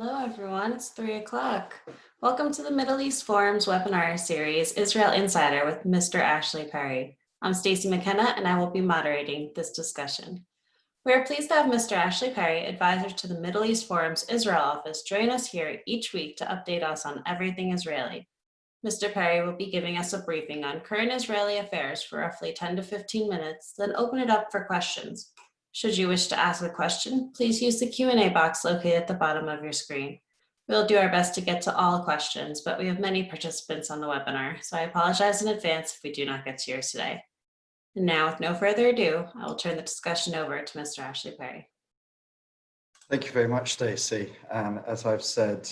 Hello, everyone. It's 3 o'clock. Welcome to the Middle East Forum's webinar series, Israel Insider with Mr. Ashley Perry. I'm Stacey McKenna, and I will be moderating this discussion. We are pleased to have Mr. Ashley Perry, advisor to the Middle East Forum's Israel office, join us here each week to update us on everything Israeli. Mr. Perry will be giving us a briefing on current Israeli affairs for roughly 10 to 15 minutes, then open it up for questions. Should you wish to ask a question, please use the Q&A box located at the bottom of your screen. We'll do our best to get to all questions, but we have many participants on the webinar, so I apologize in advance if we do not get to yours today. And now, with no further ado, I will turn the discussion over to Mr. Ashley Perry. Thank you very much, Stacey. And as I've said,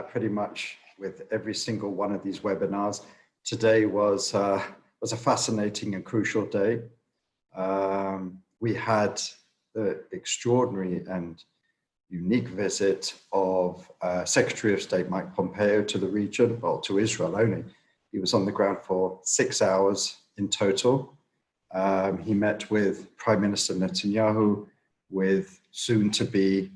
pretty much with every single one of these webinars, today was a fascinating and crucial day. We had the extraordinary and unique visit of Secretary of State Mike Pompeo to the region, well, to Israel only. He was on the ground for 6 hours in total. He met with Prime Minister Netanyahu, with soon-to-be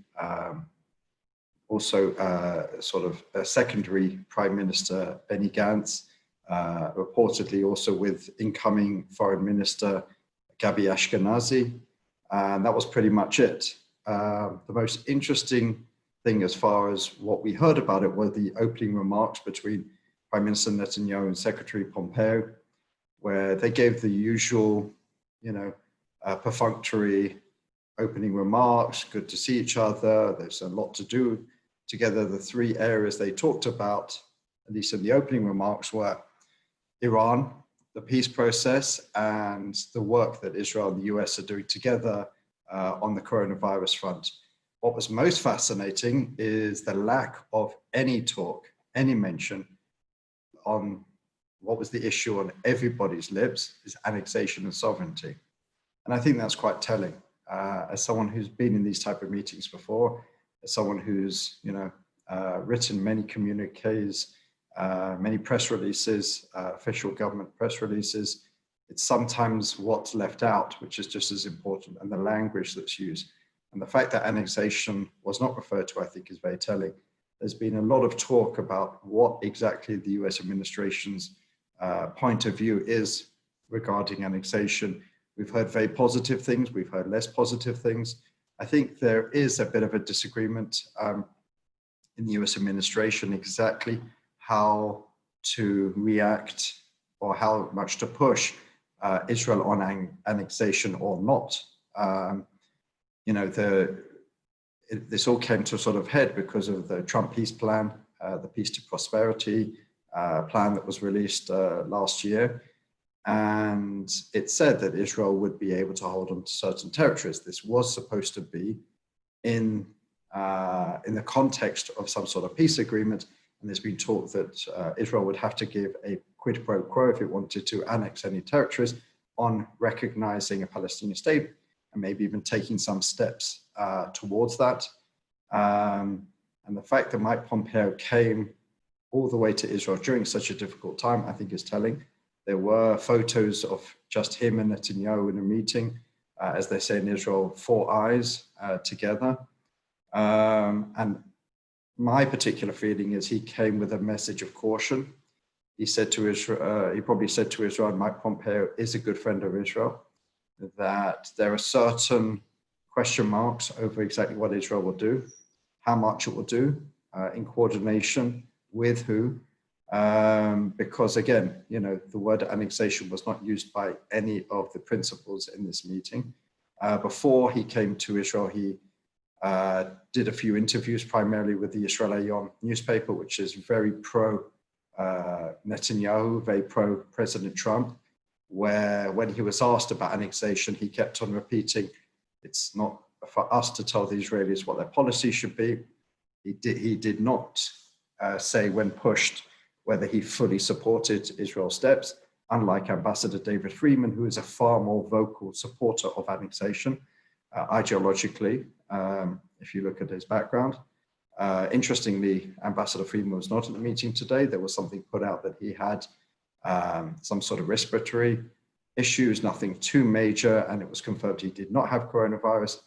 also sort of a secondary Prime Minister Benny Gantz, reportedly also with incoming Foreign Minister Gabi Ashkenazi, and that was pretty much it. The most interesting thing as far as what we heard about it were the opening remarks between Prime Minister Netanyahu and Secretary Pompeo, where they gave the usual, perfunctory opening remarks, good to see each other, there's a lot to do together. The three areas they talked about, at least in the opening remarks, were Iran, the peace process, and the work that Israel and the US are doing together on the coronavirus front. What was most fascinating is the lack of any talk, any mention on what was the issue on everybody's lips, is annexation and sovereignty. And I think that's quite telling. As someone who's been in these type of meetings before, as someone who's written many communiques, many press releases, official government press releases, it's sometimes what's left out, which is just as important, and the language that's used. And the fact that annexation was not referred to, I think, is very telling. There's been a lot of talk about what exactly the US administration's point of view is regarding annexation. We've heard very positive things, we've heard less positive things. I think there is a bit of a disagreement in the US administration exactly how to react or how much to push Israel on annexation or not. This all came to a sort of head because of the Trump peace plan, the Peace to Prosperity plan that was released last year. And it said that Israel would be able to hold on to certain territories. This was supposed to be in the context of some sort of peace agreement. And there's been talk that Israel would have to give a quid pro quo if it wanted to annex any territories on recognizing a Palestinian state and maybe even taking some steps towards that. And the fact that Mike Pompeo came all the way to Israel during such a difficult time, I think is telling. There were photos of just him and Netanyahu in a meeting, as they say in Israel, 4 eyes together. And my particular feeling is he came with a message of caution. He said to Israel, he probably said to Israel, Mike Pompeo is a good friend of Israel, that there are certain question marks over exactly what Israel will do, how much it will do, in coordination with who, because again, the word annexation was not used by any of the principals in this meeting. Before he came to Israel, he did a few interviews, primarily with the Israel Hayom newspaper, which is very pro Netanyahu, very pro President Trump, where when he was asked about annexation, he kept on repeating, it's not for us to tell the Israelis what their policy should be. He did not say when pushed whether he fully supported Israel's steps, unlike Ambassador David Freeman, who is a far more vocal supporter of annexation ideologically, if you look at his background. Interestingly, Ambassador Freeman was not at the meeting today. There was something put out that he had some sort of respiratory issues, nothing too major, and it was confirmed he did not have coronavirus.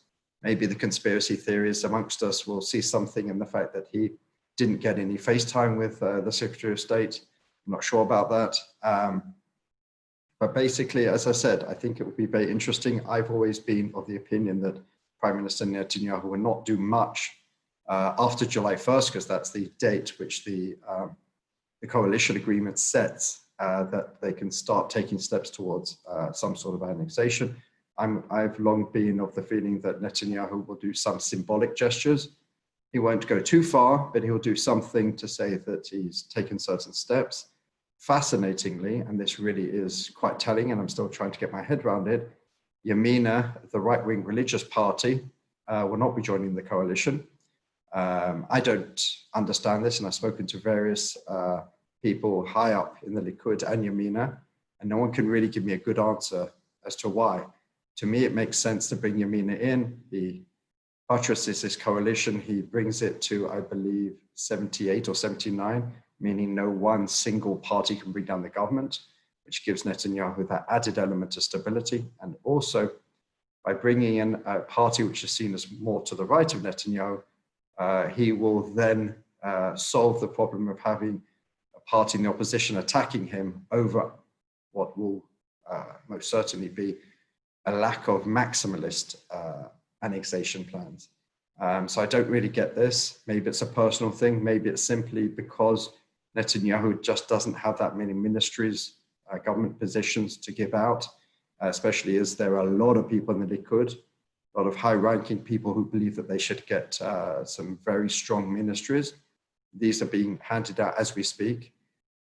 maybe the conspiracy theories amongst us will see something in the fact that he didn't get any FaceTime with the Secretary of State. I'm not sure about that. But basically, as I said, I think it would be very interesting. I've always been of the opinion that Prime Minister Netanyahu will not do much after July 1st, because that's the date which the coalition agreement sets, that they can start taking steps towards some sort of annexation. I've long been of the feeling that Netanyahu will do some symbolic gestures. He won't go too far, but he'll do something to say that he's taken certain steps. Fascinatingly, and this really is quite telling, and I'm still trying to get my head around it, YAMNE, the right-wing religious party, will not be joining the coalition. I don't understand this, and I've spoken to various people high up in the Likud and YAMNE, and no one can really give me a good answer as to why. To me, it makes sense to bring YAMNE in. He buttresses this coalition. He brings it to, I believe, 78 or 79, meaning no one single party can bring down the government, which gives Netanyahu that added element of stability. And also, by bringing in a party which is seen as more to the right of Netanyahu, he will then solve the problem of having a party in the opposition attacking him over what will most certainly be a lack of maximalist annexation plans. So I don't really get this. Maybe it's a personal thing. Maybe it's simply because Netanyahu just doesn't have that many ministries, government positions to give out, especially as there are a lot of people in the Likud, a lot of high-ranking people who believe that they should get some very strong ministries. These are being handed out as we speak.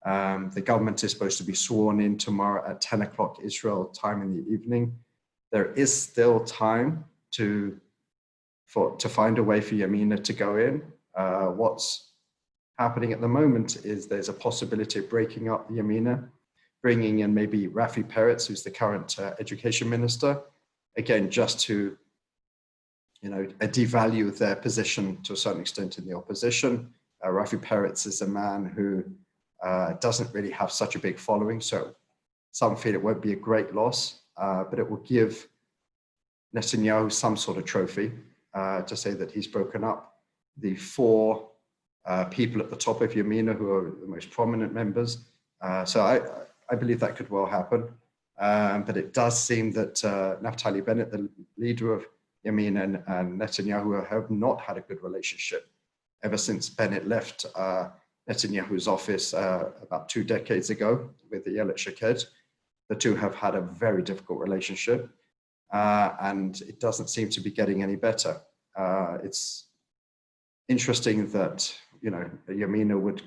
The government is supposed to be sworn in tomorrow at 10 o'clock Israel time in the evening. There is still time to find a way for YAMNE to go in. What's happening at the moment is there's a possibility of breaking up YAMNE, bringing in maybe Rafi Peretz, who's the current education minister, again, just to devalue their position to a certain extent in the opposition. Rafi Peretz is a man who doesn't really have such a big following, so some feel it won't be a great loss, but it will give Netanyahu some sort of trophy to say that he's broken up the four people at the top of YAMNE who are the most prominent members. So I believe that could well happen. But it does seem that Naftali Bennett, the leader of YAMNE, and Netanyahu have not had a good relationship ever since Bennett left Netanyahu's office about 2 decades ago with Ayelet Shaked. The two have had a very difficult relationship, and it doesn't seem to be getting any better. It's interesting that YAMNE would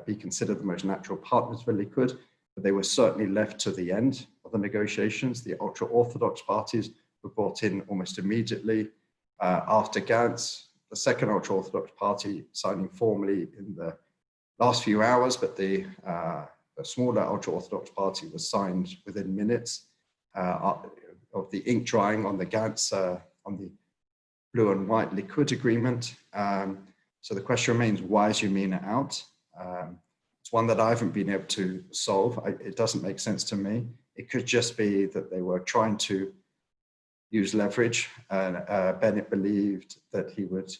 be considered the most natural partners for Likud, but they were certainly left to the end of the negotiations. The ultra-Orthodox parties were brought in almost immediately after Gantz. The second ultra-Orthodox party signing formally in the last few hours, but the smaller ultra-Orthodox party was signed within minutes of the ink drying on the Gantz, on the blue and white Likud agreement. So the question remains, why is YAMNE out? It's one that I haven't been able to solve. It doesn't make sense to me. It could just be that they were trying to use leverage, and Bennett believed that he would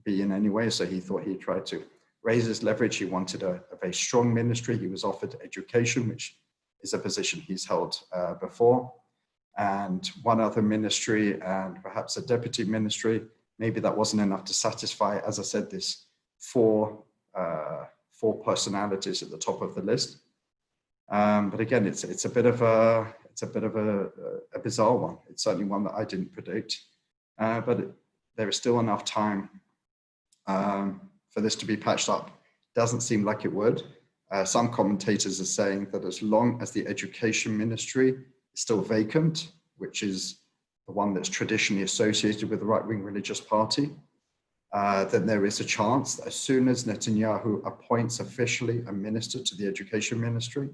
be in anyway, so he thought he'd try to raise his leverage. He wanted a very strong ministry. He was offered education, which is a position he's held before, and one other ministry and perhaps a deputy ministry. Maybe that wasn't enough to satisfy, as I said, this four personalities at the top of the list. But again, it's a bit of a bizarre one. It's certainly one that I didn't predict, but there is still enough time for this to be patched up. Doesn't seem like it would. Some commentators are saying that as long as the education ministry is still vacant, which is the one that's traditionally associated with the right-wing religious party, then there is a chance that as soon as Netanyahu appoints officially a minister to the education ministry,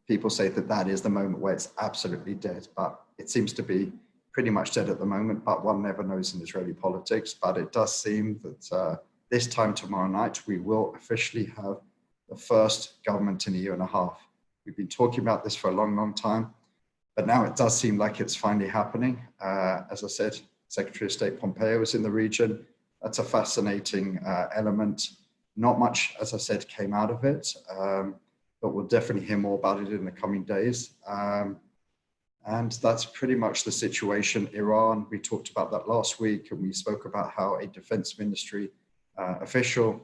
people say that that is the moment where it's absolutely dead, but it seems to be pretty much dead at the moment, but one never knows in Israeli politics. But it does seem that this time tomorrow night, we will officially have the first government in a year and a half. We've been talking about this for a long, long time, but now it does seem like it's finally happening. As I said, Secretary of State Pompeo is in the region. That's a fascinating element. Not much, as I said, came out of it, but we'll definitely hear more about it in the coming days. And that's pretty much the situation. Iran, we talked about that last week, and we spoke about how a defense ministry official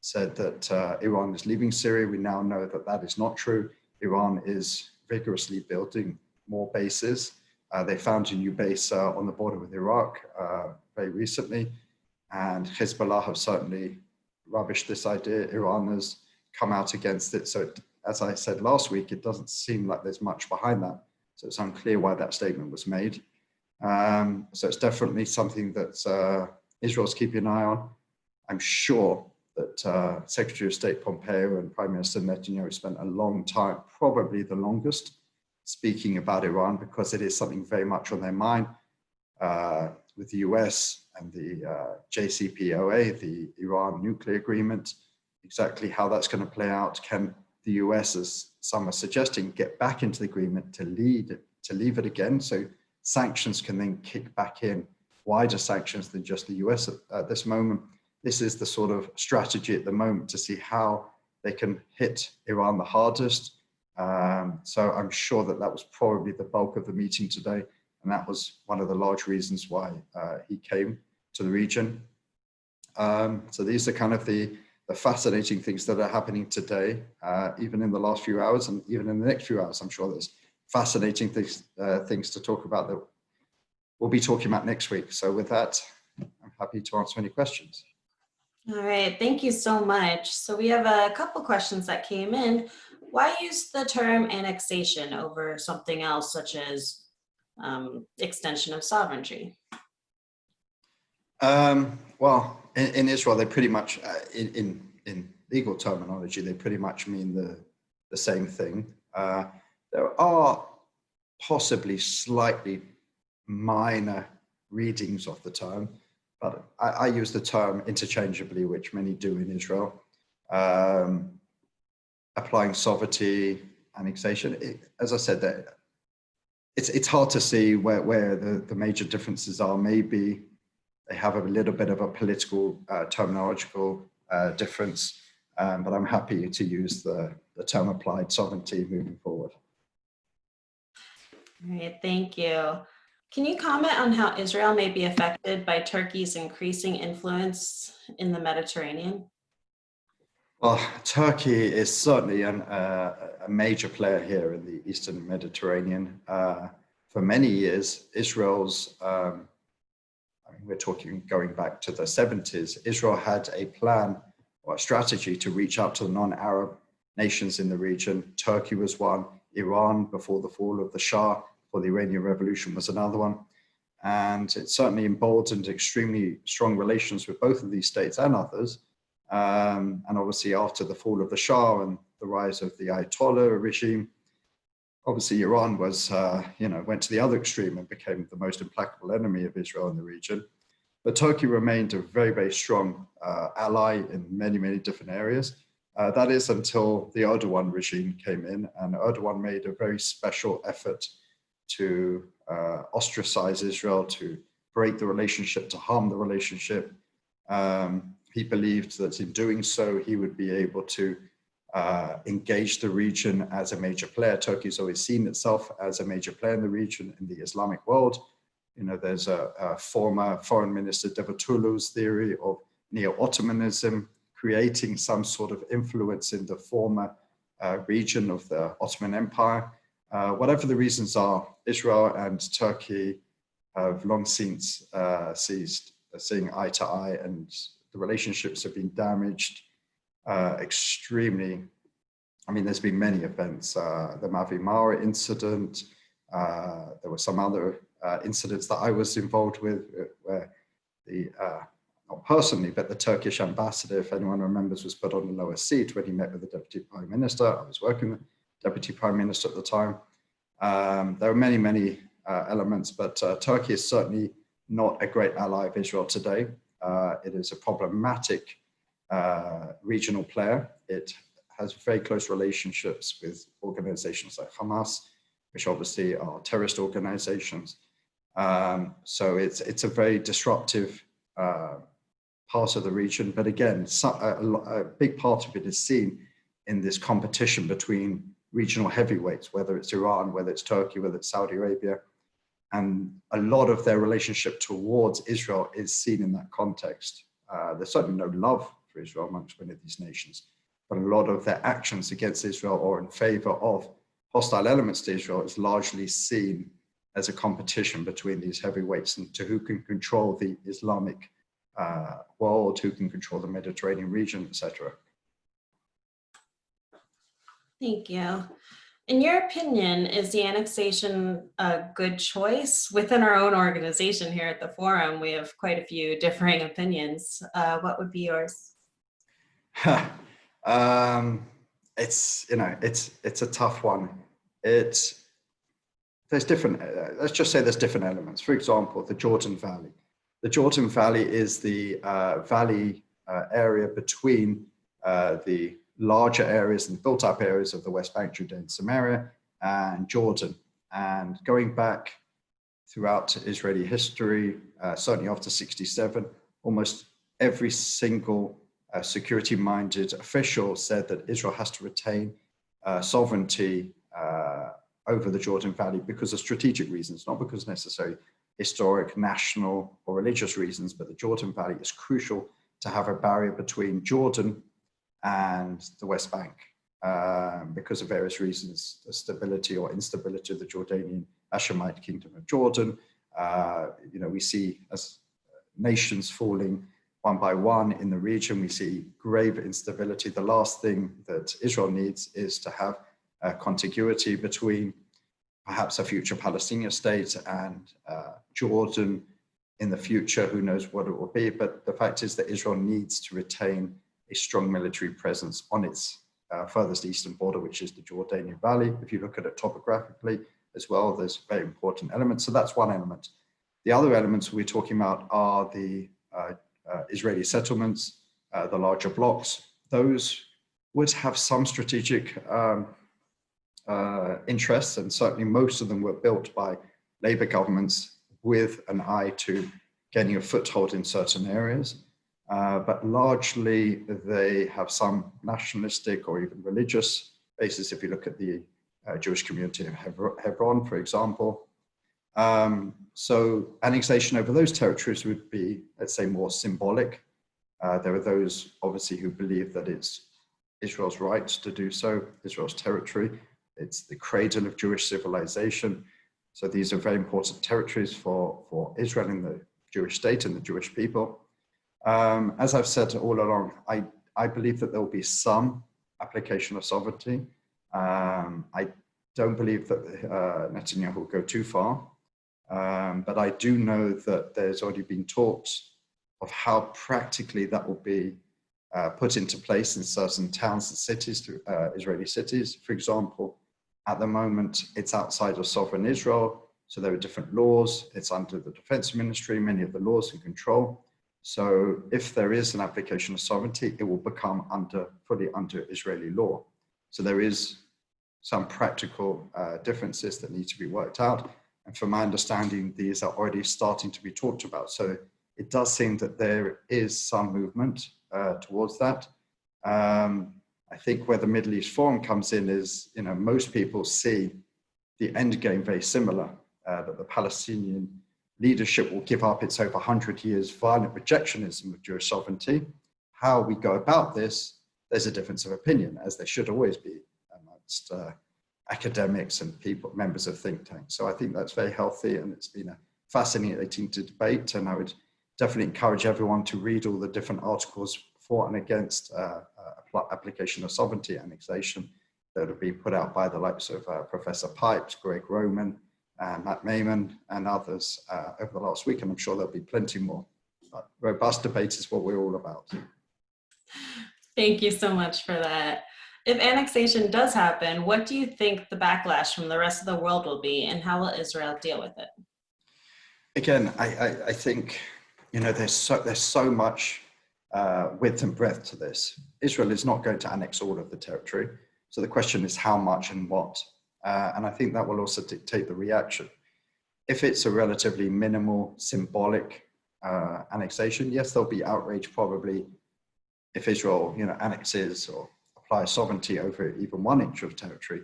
said that Iran is leaving Syria. We now know that that is not true. Iran is vigorously building more bases. They found a new base on the border with Iraq very recently, and Hezbollah have certainly rubbished this idea. Iran has come out against it. So as I said last week, it doesn't seem like there's much behind that. So it's unclear why that statement was made. So it's definitely something that Israel's keeping an eye on. I'm sure that Secretary of State Pompeo and Prime Minister Netanyahu spent a long time, probably the longest, speaking about Iran, because it is something very much on their mind with the US and the JCPOA, the Iran nuclear agreement, exactly how that's going to play out. Can the US, as some are suggesting, get back into the agreement to leave it again, so sanctions can then kick back in, wider sanctions than just the US at this moment. This is the sort of strategy at the moment to see how they can hit Iran the hardest. So I'm sure that that was probably the bulk of the meeting today, and that was one of the large reasons why he came to the region. So these are kind of the fascinating things that are happening today, even in the last few hours, and even in the next few hours. I'm sure there's fascinating things to talk about that we'll be talking about next week. So with that, I'm happy to answer any questions. All right, thank you so much. So we have a couple questions that came in. Why use the term annexation over something else, such as extension of sovereignty? Well, in Israel, they pretty much, in legal terminology, they pretty much mean the same thing. There are possibly slightly minor readings of the term, but I use the term interchangeably, which many do in Israel. Applying sovereignty, annexation. As I said, it's hard to see where the major differences are. Maybe they have a little bit of a political terminological difference, but I'm happy to use the term applied sovereignty moving forward. All right, thank you. Can you comment on how Israel may be affected by Turkey's increasing influence in the Mediterranean? Well, Turkey is certainly a major player here in the Eastern Mediterranean. For many years, Israel's, I mean, we're talking going back to the 70s, Israel had a plan or a strategy to reach out to the non-Arab nations in the region. Turkey was one, Iran before the fall of the Shah, before the Iranian Revolution was another one. And it certainly emboldened extremely strong relations with both of these states and others. And obviously after the fall of the Shah and the rise of the Ayatollah regime, obviously Iran was, went to the other extreme and became the most implacable enemy of Israel in the region. But Turkey remained a very, very strong ally in many, many different areas. That is until the Erdogan regime came in, and Erdogan made a very special effort to ostracize Israel, to break the relationship, to harm the relationship. He believed that in doing so, he would be able to engage the region as a major player. Turkey's always seen itself as a major player in the region, in the Islamic world. You know, there's a former Foreign Minister Davutoglu's theory of neo-Ottomanism, creating some sort of influence in the former region of the Ottoman Empire. Whatever the reasons are, Israel and Turkey have long since ceased seeing eye to eye, and the relationships have been damaged extremely. I mean, there's been many events, the Mavi Mara incident, there were some other incidents that I was involved with where the, not personally, but the Turkish ambassador, if anyone remembers, was put on the lower seat when he met with the Deputy Prime Minister. I was working with the Deputy Prime Minister at the time. There are many, many elements, but Turkey is certainly not a great ally of Israel today. It is a problematic regional player. It has very close relationships with organizations like Hamas, which obviously are terrorist organizations. So it's a very disruptive part of the region. But again, a big part of it is seen in this competition between regional heavyweights, whether it's Iran, whether it's Turkey, whether it's Saudi Arabia. And a lot of their relationship towards Israel is seen in that context. There's certainly no love for Israel amongst many of these nations, but a lot of their actions against Israel or in favor of hostile elements to Israel is largely seen as a competition between these heavyweights and to who can control the Islamic world, who can control the Mediterranean region, etc. Thank you. In your opinion, is the annexation a good choice? Within our own organization here at the forum, we have quite a few differing opinions. What would be yours? It's a tough one. There's different. Let's just say there's different elements. For example, the Jordan Valley. The Jordan Valley is the valley area between the larger areas and built up areas of the West Bank, Judea and Samaria, and Jordan. And going back throughout Israeli history, certainly after 67, almost every single security-minded official said that Israel has to retain sovereignty over the Jordan Valley because of strategic reasons, not because necessarily historic, national, or religious reasons, but the Jordan Valley is crucial to have a barrier between Jordan and the West Bank because of various reasons, the stability or instability of the Jordanian Hashemite Kingdom of Jordan. We see as nations falling one by one in the region, we see grave instability. The last thing that Israel needs is to have contiguity between perhaps a future Palestinian state and Jordan in the future. Who knows what it will be, but the fact is that Israel needs to retain a strong military presence on its furthest eastern border, which is the Jordanian Valley. If you look at it topographically as well, there's very important elements. So that's one element. The other elements we're talking about are the Israeli settlements, the larger blocks. Those would have some strategic interests, and certainly most of them were built by Labour governments with an eye to gaining a foothold in certain areas. But largely they have some nationalistic or even religious basis. If you look at the Jewish community in Hebron, for example. So annexation over those territories would be, let's say, more symbolic. There are those obviously who believe that it's Israel's right to do so, Israel's territory. It's the cradle of Jewish civilization. So these are very important territories for Israel and the Jewish state and the Jewish people. As I've said all along, I believe that there will be some application of sovereignty. I don't believe that Netanyahu will go too far, but I do know that there's already been talks of how practically that will be put into place in certain towns and cities, Israeli cities. For example, at the moment, it's outside of sovereign Israel, so there are different laws. It's under the defense ministry, many of the laws in control. So if there is an application of sovereignty, it will become fully under Israeli law. So there is some practical differences that need to be worked out. And from my understanding, these are already starting to be talked about. So it does seem that there is some movement towards that. I think where the Middle East Forum comes in is, most people see the end game very similar, that the Palestinian leadership will give up its over 100 years violent rejectionism of Jewish sovereignty. How we go about this, there's a difference of opinion, as there should always be amongst academics and people, members of think tanks. So I think that's very healthy, and it's been a fascinating debate. And I would definitely encourage everyone to read all the different articles for and against application of sovereignty annexation that have been put out by the likes of Professor Pipes, Greg Roman, Matt Mayman, and others over the last week, and I'm sure there'll be plenty more. But robust debate is what we're all about. Thank you so much for that. If annexation does happen, what do you think the backlash from the rest of the world will be, and how will Israel deal with it? Again, I think there's so much width and breadth to this. Israel is not going to annex all of the territory, so the question is how much and what. And I think that will also dictate the reaction. if it's a relatively minimal, symbolic annexation, yes, there'll be outrage probably if Israel, annexes or applies sovereignty over even 1 inch of territory.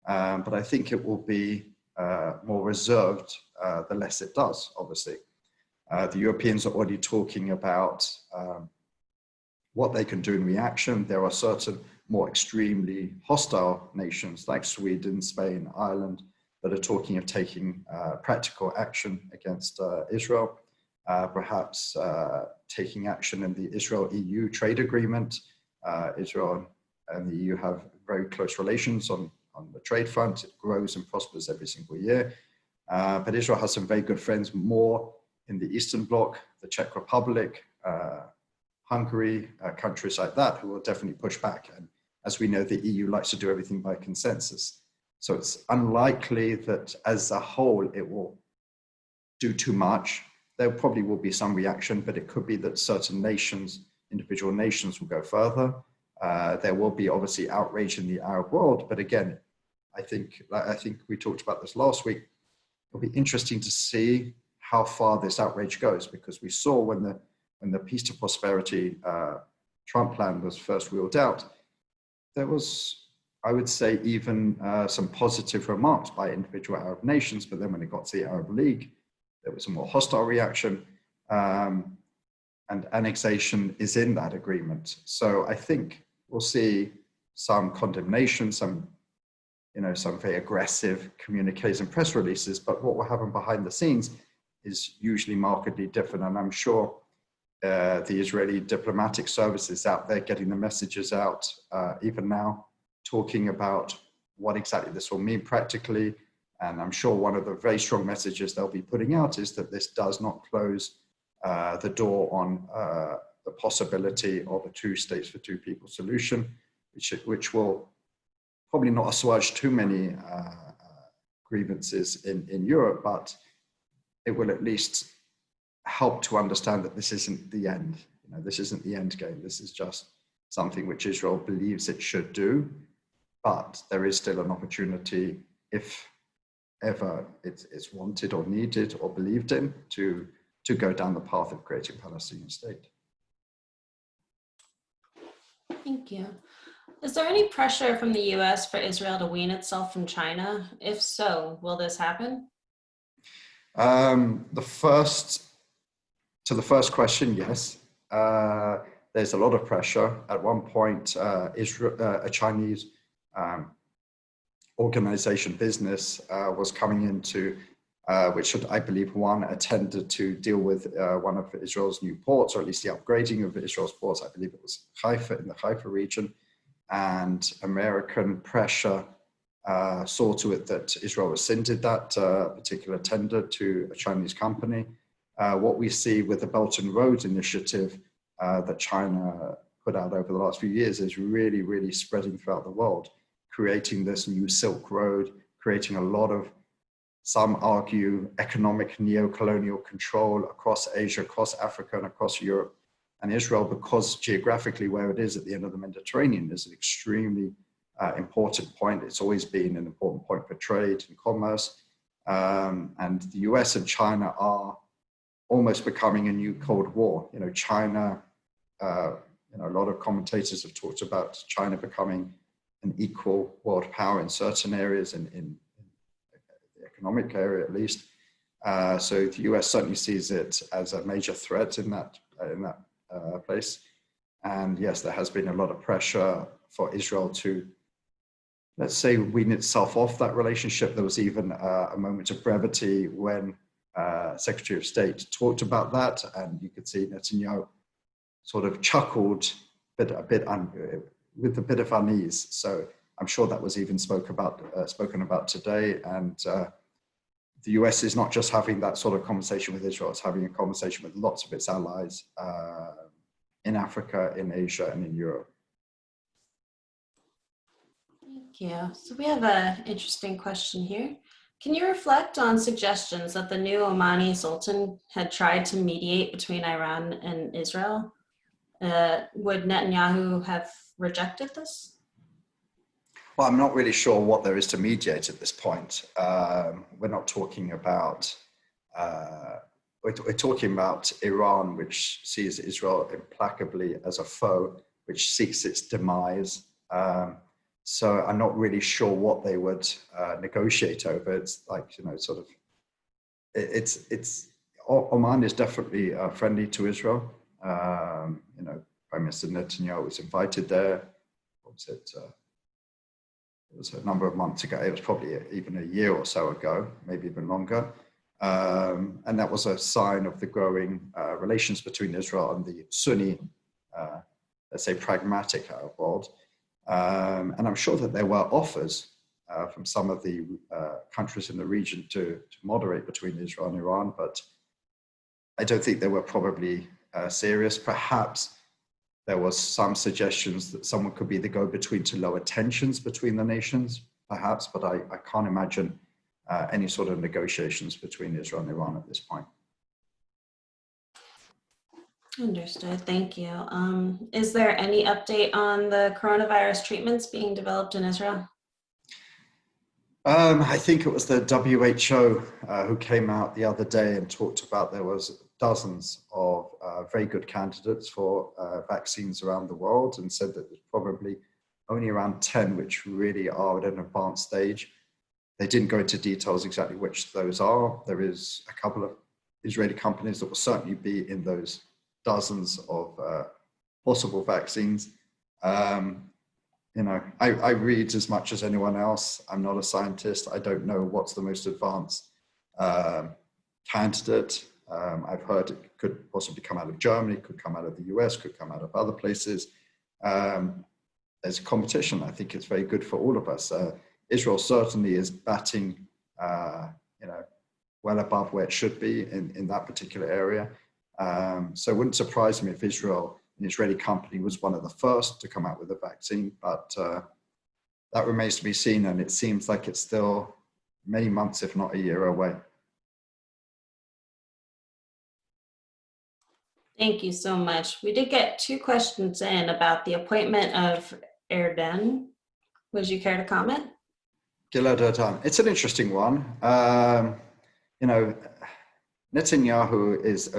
But I think it will be more reserved the less it does, obviously. The Europeans are already talking about what they can do in reaction. There are certain more extremely hostile nations like Sweden, Spain, Ireland, that are talking of taking practical action against Israel, perhaps taking action in the Israel-EU trade agreement. Israel and the EU have very close relations on the trade front. It grows and prospers every single year. But Israel has some very good friends more in the Eastern Bloc, the Czech Republic, Hungary, countries like that, who will definitely push back. And as we know, the EU likes to do everything by consensus. So it's unlikely that as a whole, it will do too much. There probably will be some reaction, but it could be that certain nations, individual nations, will go further. There will be obviously outrage in the Arab world, but again, I think we talked about this last week. It'll be interesting to see how far this outrage goes, because we saw when the Peace to Prosperity Trump plan was first wheeled out, there was, I would say, even some positive remarks by individual Arab nations, but then when it got to the Arab League, there was a more hostile reaction, and annexation is in that agreement. So I think we'll see some condemnation, some very aggressive communiques and press releases, but what will happen behind the scenes is usually markedly different. And I'm sure the Israeli diplomatic services out there getting the messages out, even now, talking about what exactly this will mean practically. And I'm sure one of the very strong messages they'll be putting out is that this does not close the door on the possibility of a 2 states for 2 people solution, which will probably not assuage too many grievances in Europe, but it will at least help to understand that this isn't the end. This isn't the end game. This is just something which Israel believes it should do, but there is still an opportunity, if ever it's wanted or needed or believed in, to go down the path of creating a Palestinian state. Thank you. Is there any pressure from the US for Israel to wean itself from China? If so, will this happen? To the first question, yes. There's a lot of pressure. At one point, a Chinese organization business was coming into, which I believe attended to deal with one of Israel's new ports, or at least the upgrading of Israel's ports. I believe it was Haifa, in the Haifa region. And American pressure saw to it that Israel rescinded that particular tender to a Chinese company. What we see with the Belt and Road initiative that China put out over the last few years is really, really spreading throughout the world, creating this new Silk Road, creating a lot of, some argue, economic neo-colonial control across Asia, across Africa, and across Europe. And Israel, because geographically where it is at the end of the Mediterranean, is an extremely important point. It's always been an important point for trade and commerce. And the US and China are almost becoming a new Cold War. China, a lot of commentators have talked about China becoming an equal world power in certain areas, in the economic area at least. So the US certainly sees it as a major threat in that place. And yes, there has been a lot of pressure for Israel to, let's say, wean itself off that relationship. There was even a moment of brevity when Secretary of State talked about that, and you could see Netanyahu sort of chuckled with a bit of unease. So I'm sure that was even spoken about today. And the US is not just having that sort of conversation with Israel, it's having a conversation with lots of its allies in Africa, in Asia, and in Europe. Thank you. So we have an interesting question here. Can you reflect on suggestions that the new Omani Sultan had tried to mediate between Iran and Israel? Would Netanyahu have rejected this? Well, I'm not really sure what there is to mediate at this point. We're not talking about, we're talking about Iran, which sees Israel implacably as a foe, which seeks its demise. So I'm not really sure what they would negotiate over. It's like, you know, sort of, Oman is definitely friendly to Israel. You know, Prime Minister Netanyahu was invited there. What was it? It was a number of months ago. It was probably even a year or so ago, maybe even longer. And that was a sign of the growing relations between Israel and the Sunni, let's say, pragmatic world. And I'm sure that there were offers from some of the countries in the region to moderate between Israel and Iran, but I don't think they were probably serious. Perhaps there was some suggestions that someone could be the go-between to lower tensions between the nations, perhaps, but I can't imagine any sort of negotiations between Israel and Iran at this point. Understood, thank you. Is there any update on the coronavirus treatments being developed in Israel? I think it was the WHO who came out the other day and talked about there was dozens of very good candidates for vaccines around the world, and said that there's probably only around 10 which really are at an advanced stage. They didn't go into details exactly which those are. There is a couple of Israeli companies that will certainly be in those dozens of possible vaccines. You know, I read as much as anyone else. I'm not a scientist. I don't know what's the most advanced candidate. I've heard it could possibly come out of Germany, could come out of the US, could come out of other places. There's a competition. I think it's very good for all of us. Israel certainly is batting, you know, well above where it should be in that particular area. So it wouldn't surprise me if Israel, an Israeli company, was one of the first to come out with a vaccine, but that remains to be seen, and it seems like it's still many months, if not a year away. Thank you so much. We did get 2 questions in about the appointment of Erdogan. Would you care to comment? Gilad Erdan. It's an interesting one. You know, Netanyahu is,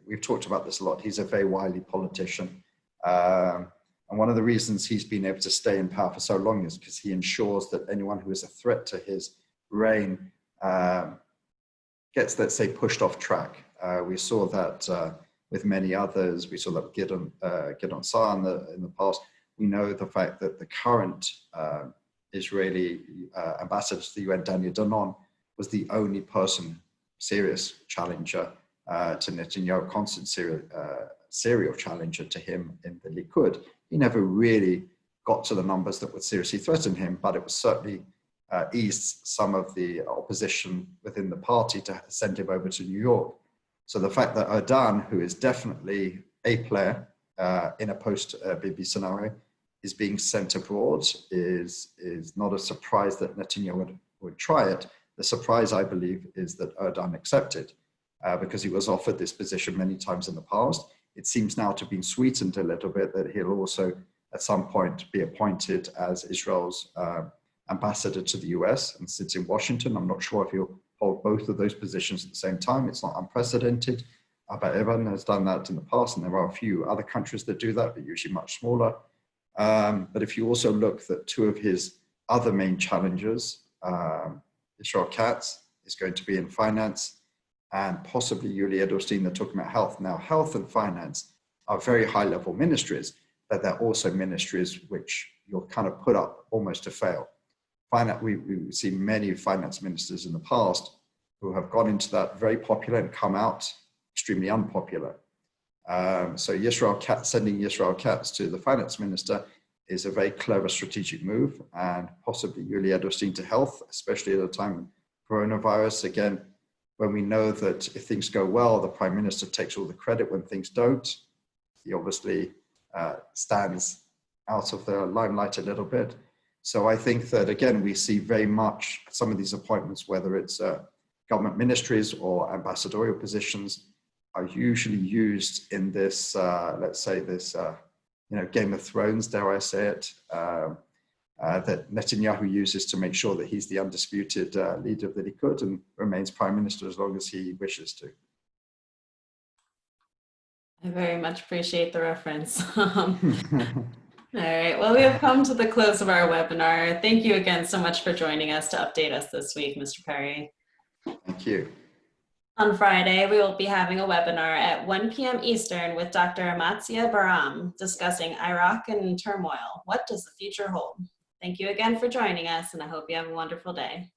we've talked about this a lot, he's a very wily politician. And one of the reasons he's been able to stay in power for so long is because he ensures that anyone who is a threat to his reign gets, let's say, pushed off track. We saw that with many others. We saw that with Gideon Saar in the past. We know the fact that the current Israeli ambassador to the UN, Daniel Danon, was the only person, serious challenger to Netanyahu, constant serial challenger to him in the Likud. He never really got to the numbers that would seriously threaten him, but it was certainly eased some of the opposition within the party to send him over to New York. So the fact that Erdogan, who is definitely a player in a post-Bibi scenario, is being sent abroad is not a surprise that Netanyahu would try it. The surprise, I believe, is that Erdogan accepted because he was offered this position many times in the past. It seems now to have been sweetened a little bit that he'll also at some point be appointed as Israel's ambassador to the US and sits in Washington. I'm not sure if he'll hold both of those positions at the same time. It's not unprecedented. But Evan has done that in the past, and there are a few other countries that do that, but usually much smaller. But if you also look at 2 of his other main challengers, Israel Katz is going to be in finance, and possibly Yuli Edelstein, they're talking about health. Now, health and finance are very high-level ministries, but they're also ministries which you're kind of put up almost to fail. We've seen many finance ministers in the past who have gone into that very popular and come out extremely unpopular. So sending Yisrael Katz to the finance minister is a very clever strategic move, and possibly Yuli Edelstein to health, especially at a time of coronavirus. Again, when we know that if things go well, the prime minister takes all the credit. When things don't, he obviously stands out of the limelight a little bit. So I think that, again, we see very much some of these appointments, whether it's government ministries or ambassadorial positions, are usually used in this, let's say this, Game of Thrones, dare I say it, that Netanyahu uses to make sure that he's the undisputed leader of the Likud and remains prime minister as long as he wishes to. I very much appreciate the reference. All right, well, we have come to the close of our webinar. Thank you again so much for joining us to update us this week, Mr. Perry. Thank you. On Friday, we will be having a webinar at 1 p.m. Eastern with Dr. Amatzia Baram discussing Iraq and turmoil. What does the future hold? Thank you again for joining us, and I hope you have a wonderful day.